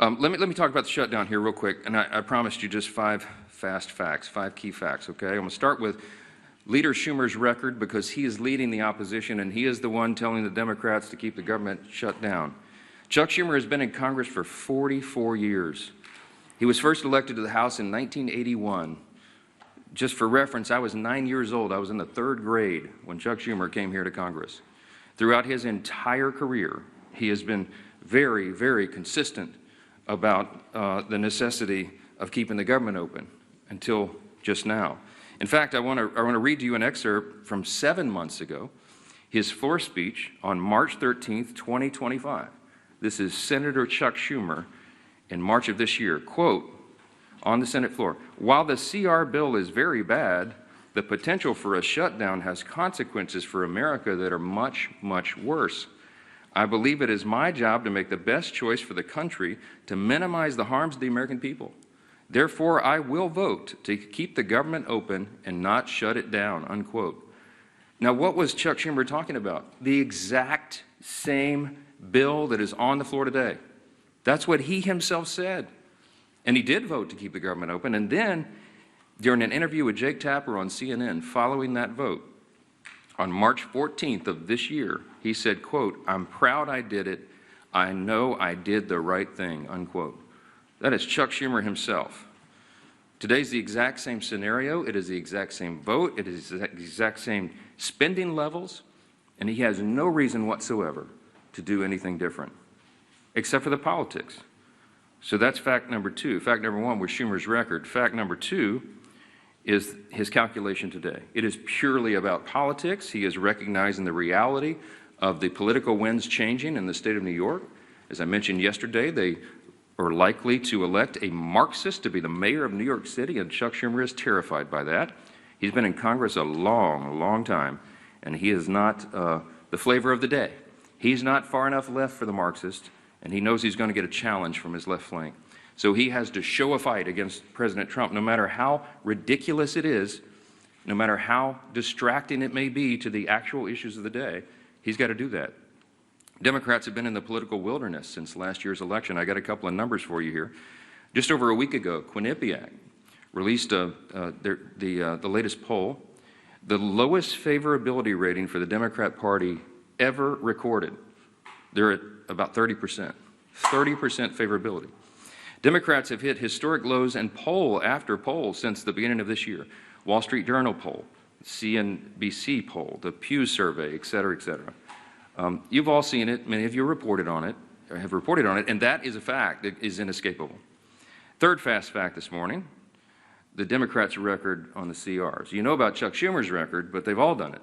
Let me talk about the shutdown here real quick, and I promised you just 5 fast facts, 5 key facts, okay? I'm going to start with Leader Schumer's record because he is leading the opposition, and he is the one telling the Democrats to keep the government shut down. Chuck Schumer has been in Congress for 44 years. He was first elected to the House in 1981. Just for reference, I was 9 years old. I was in the 3rd grade when Chuck Schumer came here to Congress. Throughout his entire career, he has been very, very consistent about the necessity of keeping the government open until just now. In fact, I want to read to you an excerpt from 7 months ago, his floor speech on March 13th, 2025. This is Senator Chuck Schumer in March of this year. Quote, on the Senate floor, while the CR bill is very bad, the potential for a shutdown has consequences for America that are much, much worse. I believe it is my job to make the best choice for the country to minimize the harms of the American people. Therefore, I will vote to keep the government open and not shut it down, unquote. Now, what was Chuck Schumer talking about? The exact same bill that is on the floor today. That's what he himself said. And he did vote to keep the government open. And then, during an interview with Jake Tapper on CNN following that vote, on March 14th of this year, he said, quote, I'm proud I did it. I know I did the right thing, unquote. That is Chuck Schumer himself. Today's the exact same scenario. It is the exact same vote. It is the exact same spending levels. And he has no reason whatsoever to do anything different, except for the politics. So that's fact number 2. Fact number 1 was Schumer's record. Fact number 2 is his calculation today. It is purely about politics. He is recognizing the reality of the political winds changing in the state of New York. As I mentioned yesterday, they are likely to elect a Marxist to be the mayor of New York City, and Chuck Schumer is terrified by that. He's been in Congress a long, long time, and he is not the flavor of the day. He's not far enough left for the Marxist, and he knows he's going to get a challenge from his left flank. So he has to show a fight against President Trump, no matter how ridiculous it is, no matter how distracting it may be to the actual issues of the day. He's got to do that. Democrats have been in the political wilderness since last year's election. I got a couple of numbers for you here. Just over a week ago, Quinnipiac released the latest poll, the lowest favorability rating for the Democrat Party ever recorded. They're at about 30%. 30% favorability. Democrats have hit historic lows in poll after poll since the beginning of this year. Wall Street Journal poll, CNBC poll, the Pew survey, et cetera, et cetera. You've all seen it. Many of you reported on it, or have reported on it, and that is a fact that is inescapable. Third fast fact this morning, the Democrats' record on the CRs. You know about Chuck Schumer's record, but they've all done it.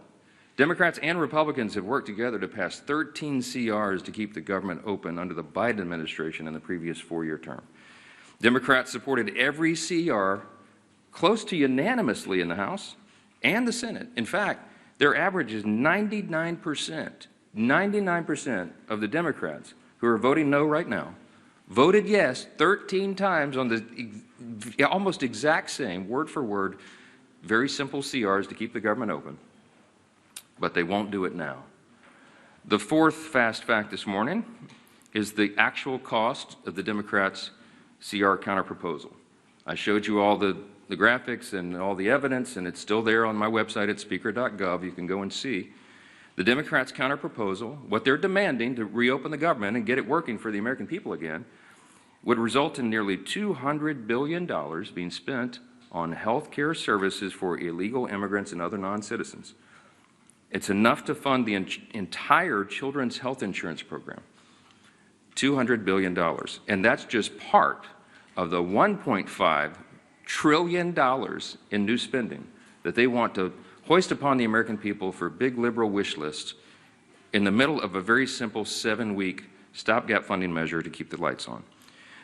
Democrats and Republicans have worked together to pass 13 CRs to keep the government open under the Biden administration in the previous 4-year term. Democrats supported every CR close to unanimously in the House and the Senate. In fact, their average is 99%. 99% of the Democrats who are voting no right now voted yes 13 times on the almost exact same, word for word, very simple CRs to keep the government open. But they won't do it now. The fourth fast fact this morning is the actual cost of the Democrats' CR counterproposal. I showed you all the graphics and all the evidence, and it's still there on my website at speaker.gov. You can go and see. The Democrats' counterproposal, what they're demanding to reopen the government and get it working for the American people again, would result in nearly $200 billion being spent on health care services for illegal immigrants and other non-citizens. It's enough to fund the entire children's health insurance program, $200 billion. And that's just part of the $1.5 trillion in new spending that they want to hoist upon the American people for big liberal wish lists in the middle of a very simple 7-week stopgap funding measure to keep the lights on.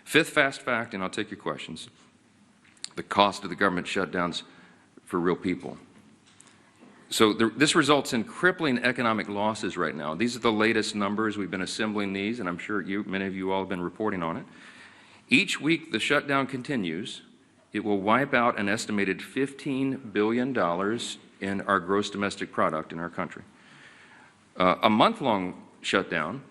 Fifth fast fact, and I'll take your questions, the cost of the government shutdowns for real people. So this results in crippling economic losses right now. These are the latest numbers. We've been assembling these, and I'm sure many of you all have been reporting on it. Each week the shutdown continues, it will wipe out an estimated $15 billion in our gross domestic product in our country. A month-long shutdown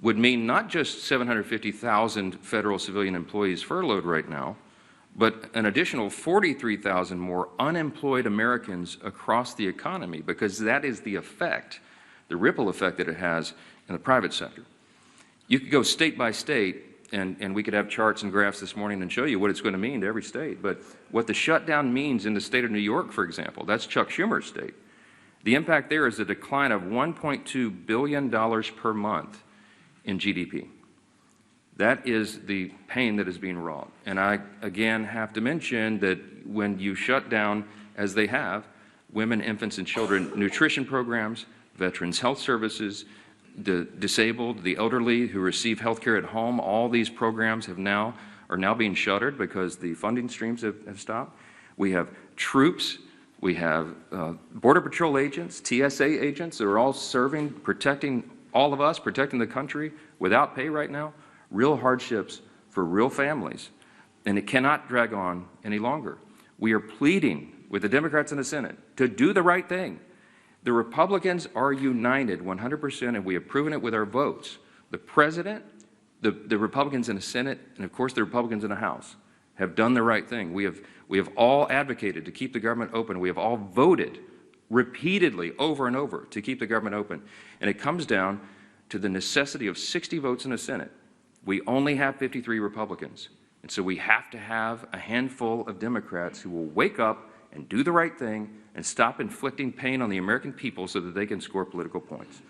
would mean not just 750,000 federal civilian employees furloughed right now, but an additional 43,000 more unemployed Americans across the economy, because that is the effect, the ripple effect that it has in the private sector. You could go state by state, and we could have charts and graphs this morning and show you what it's going to mean to every state, but what the shutdown means in the state of New York, for example, that's Chuck Schumer's state. The impact there is a decline of $1.2 billion per month in GDP. That is the pain that is being wrought. And I, again, have to mention that when you shut down, as they have, women, infants, and children nutrition programs, veterans health services, the disabled, the elderly who receive health care at home, all these programs are now being shuttered because the funding streams have stopped. We have troops, we have Border Patrol agents, TSA agents that are all serving, protecting all of us, protecting the country without pay right now. Real hardships for real families, and it cannot drag on any longer. We are pleading with the Democrats in the Senate to do the right thing. The Republicans are united 100%, and we have proven it with our votes. The President, the Republicans in the Senate, and of course the Republicans in the House have done the right thing. We have all advocated to keep the government open. We have all voted repeatedly over and over to keep the government open. And it comes down to the necessity of 60 votes in the Senate. We only have 53 Republicans, and so we have to have a handful of Democrats who will wake up and do the right thing and stop inflicting pain on the American people so that they can score political points.